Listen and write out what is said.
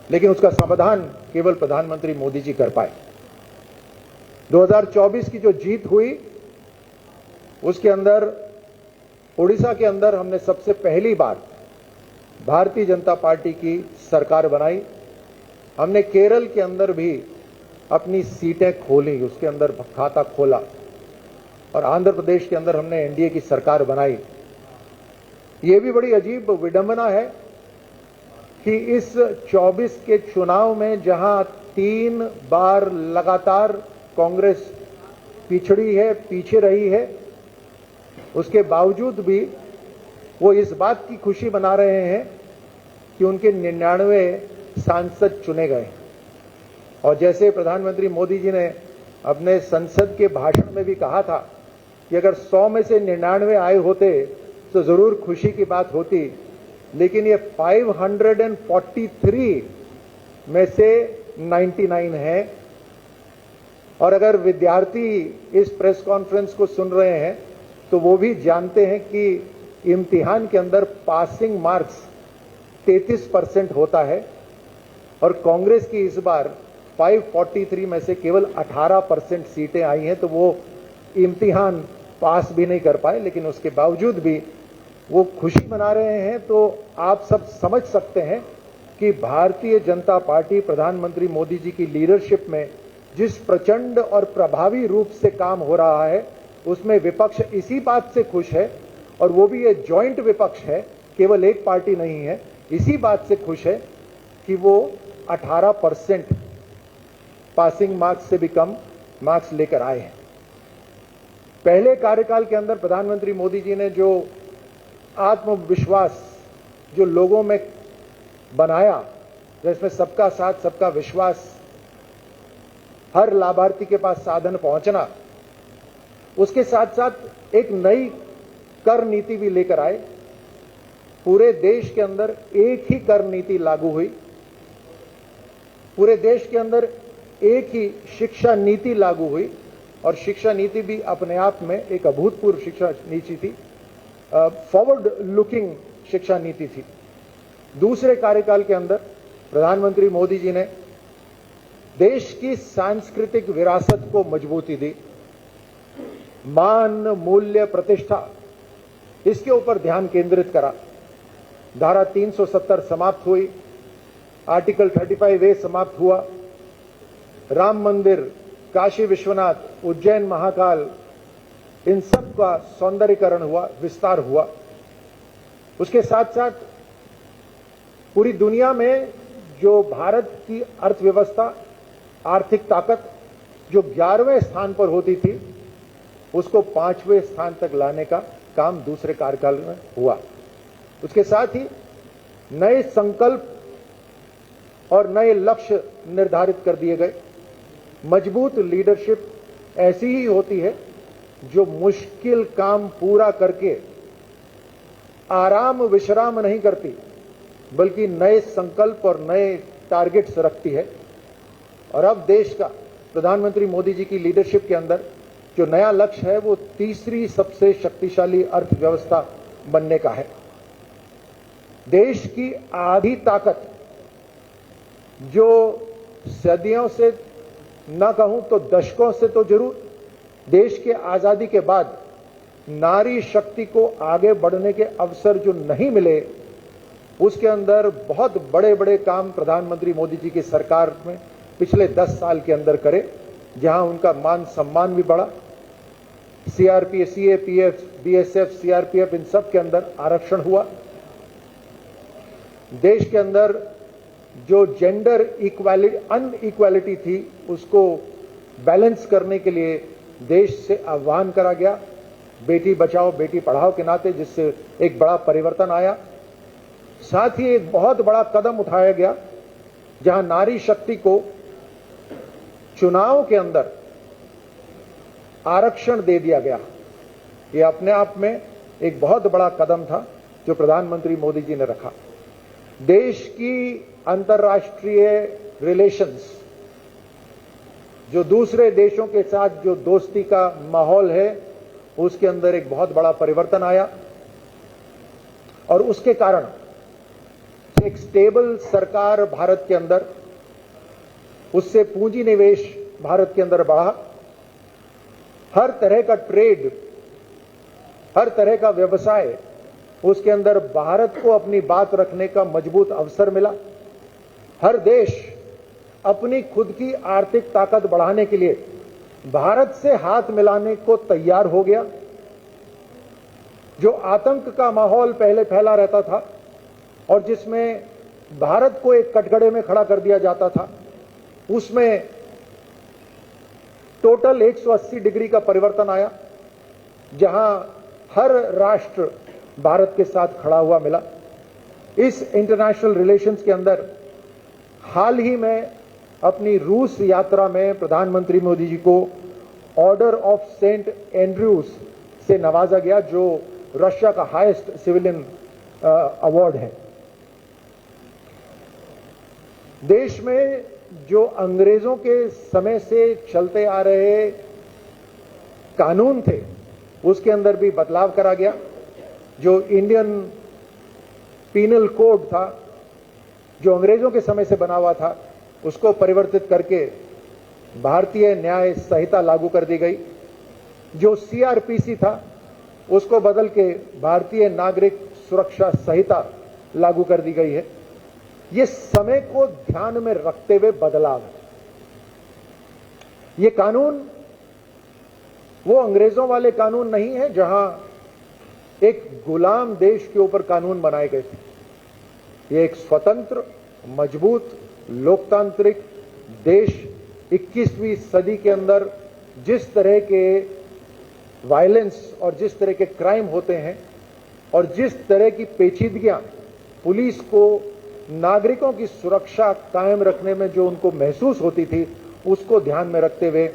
लेकिन उसका समाधान केवल प्रधानमंत्री मोदी जी कर पाए। 2024 की जो जीत हुई उसके अंदर उड़ीसा के अंदर हमने सबसे पहली बार भारतीय जनता पार्टी की सरकार बनाई। हमने केरल के अंदर भी अपनी सीटें खोली, उसके अंदर खाता खोला, और आंध्र प्रदेश के अंदर हमने एनडीए की सरकार बनाई। यह भी बड़ी अजीब विडंबना है कि इस 24 के चुनाव में जहां 3 बार लगातार कांग्रेस पिछड़ी है, पीछे रही है, उसके बावजूद भी वो इस बात की खुशी मना रहे हैं कि उनके 99 सांसद चुने गए। और जैसे प्रधानमंत्री मोदी जी ने अपने संसद के भाषण में भी कहा था कि अगर 100 में से 99 आए होते तो जरूर खुशी की बात होती, लेकिन ये 543 में से 99 है। और अगर विद्यार्थी इस प्रेस कॉन्फ्रेंस को सुन रहे हैं तो वो भी जानते हैं कि इम्तिहान के अंदर पासिंग मार्क्स 33% होता है, और कांग्रेस की इस बार 543 में से केवल 18% सीटें आई हैं, तो वो इम्तिहान पास भी नहीं कर पाए, लेकिन उसके बावजूद भी वो खुशी मना रहे हैं। तो आप सब समझ सकते हैं कि भारतीय जनता पार्टी प्रधानमंत्री मोदी जी की लीडरशिप में जिस प्रचंड और प्रभावी रूप से काम हो रहा है, उसमें विपक्ष इसी बात से खुश है, और वो भी ये जॉइंट विपक्ष है, केवल एक पार्टी नहीं है, इसी बात से खुश है कि वो 18% पासिंग मार्क्स से भी कम मार्क्स लेकर आए हैं। पहले कार्यकाल के अंदर प्रधानमंत्री मोदी जी ने जो आत्मविश्वास जो लोगों में बनाया, जिसमें सबका साथ सबका विश्वास, हर लाभार्थी के पास साधन पहुंचना, उसके साथ साथ एक नई कर नीति भी लेकर आए। पूरे देश के अंदर एक ही कर नीति लागू हुई, पूरे देश के अंदर एक ही शिक्षा नीति लागू हुई, और शिक्षा नीति भी अपने आप में एक अभूतपूर्व शिक्षा नीति थी, फॉरवर्ड लुकिंग शिक्षा नीति थी। दूसरे कार्यकाल के अंदर प्रधानमंत्री मोदी जी ने देश की सांस्कृतिक विरासत को मजबूती दी, मान, मूल्य, प्रतिष्ठा, इसके ऊपर ध्यान केंद्रित करा। धारा 370 समाप्त हुई, आर्टिकल 35A समाप्त हुआ, राम मंदिर, काशी विश्वनाथ, उज्जैन महाकाल, इन सब का सौंदर्यीकरण हुआ, विस्तार हुआ। उसके साथ साथ पूरी दुनिया में जो भारत की अर्थव्यवस्था, आर्थिक ताकत जो 11वें स्थान पर होती थी, उसको 5वें स्थान तक लाने का काम दूसरे कार्यकाल में हुआ। उसके साथ ही नए संकल्प और नए लक्ष्य निर्धारित कर दिए गए। मजबूत लीडरशिप ऐसी ही होती है जो मुश्किल काम पूरा करके आराम विश्राम नहीं करती, बल्कि नए संकल्प और नए टारगेट्स रखती है। और अब देश का प्रधानमंत्री मोदी जी की लीडरशिप के अंदर जो नया लक्ष्य है, वो तीसरी सबसे शक्तिशाली अर्थव्यवस्था बनने का है। देश की आधी ताकत, जो सदियों से न कहूं तो दशकों से तो जरूर, देश के आजादी के बाद नारी शक्ति को आगे बढ़ने के अवसर जो नहीं मिले, उसके अंदर बहुत बड़े बड़े काम प्रधानमंत्री मोदी जी की सरकार में पिछले 10 साल के अंदर करे, जहां उनका मान सम्मान भी बढ़ा। सीआरपीएफ, सीएपीएफ, बीएसएफ, सीआरपीएफ, इन सब के अंदर आरक्षण हुआ। देश के अंदर जो जेंडर अनइक्वालिटी थी, उसको बैलेंस करने के लिए देश से आह्वान करा गया, बेटी बचाओ बेटी पढ़ाओ के नाते, जिससे एक बड़ा परिवर्तन आया। साथ ही एक बहुत बड़ा कदम उठाया गया, जहां नारी शक्ति को चुनाव के अंदर आरक्षण दे दिया गया। यह अपने आप में एक बहुत बड़ा कदम था जो प्रधानमंत्री मोदी जी ने रखा। देश की अंतर्राष्ट्रीय रिलेशंस, जो दूसरे देशों के साथ जो दोस्ती का माहौल है, उसके अंदर एक बहुत बड़ा परिवर्तन आया, और उसके कारण एक स्टेबल सरकार भारत के अंदर, उससे पूंजी निवेश भारत के अंदर बढ़ा, हर तरह का ट्रेड, हर तरह का व्यवसाय, उसके अंदर भारत को अपनी बात रखने का मजबूत अवसर मिला। हर देश अपनी खुद की आर्थिक ताकत बढ़ाने के लिए भारत से हाथ मिलाने को तैयार हो गया। जो आतंक का माहौल पहले फैला रहता था और जिसमें भारत को एक कटघरे में खड़ा कर दिया जाता था, उसमें टोटल 180 डिग्री का परिवर्तन आया, जहां हर राष्ट्र भारत के साथ खड़ा हुआ मिला। इस इंटरनेशनल रिलेशंस के अंदर हाल ही में अपनी रूस यात्रा में प्रधानमंत्री मोदी जी को ऑर्डर ऑफ सेंट एंड्रयूज से नवाजा गया, जो रशिया का हाईएस्ट सिविलियन अवार्ड है। देश में जो अंग्रेजों के समय से चलते आ रहे कानून थे, उसके अंदर भी बदलाव करा गया। जो इंडियन पीनल कोड था, जो अंग्रेजों के समय से बना हुआ था, उसको परिवर्तित करके भारतीय न्याय संहिता लागू कर दी गई। जो सीआरपीसी था, उसको बदल के भारतीय नागरिक सुरक्षा संहिता लागू कर दी गई है। ये समय को ध्यान में रखते हुए बदलाव है। ये कानून वो अंग्रेजों वाले कानून नहीं है जहां एक गुलाम देश के ऊपर कानून बनाए गए थे। ये एक स्वतंत्र, मजबूत, लोकतांत्रिक देश 21वीं सदी के अंदर जिस तरह के वायलेंस और जिस तरह के क्राइम होते हैं और जिस तरह की पेचीदगियां पुलिस को नागरिकों की सुरक्षा कायम रखने में जो उनको महसूस होती थी, उसको ध्यान में रखते हुए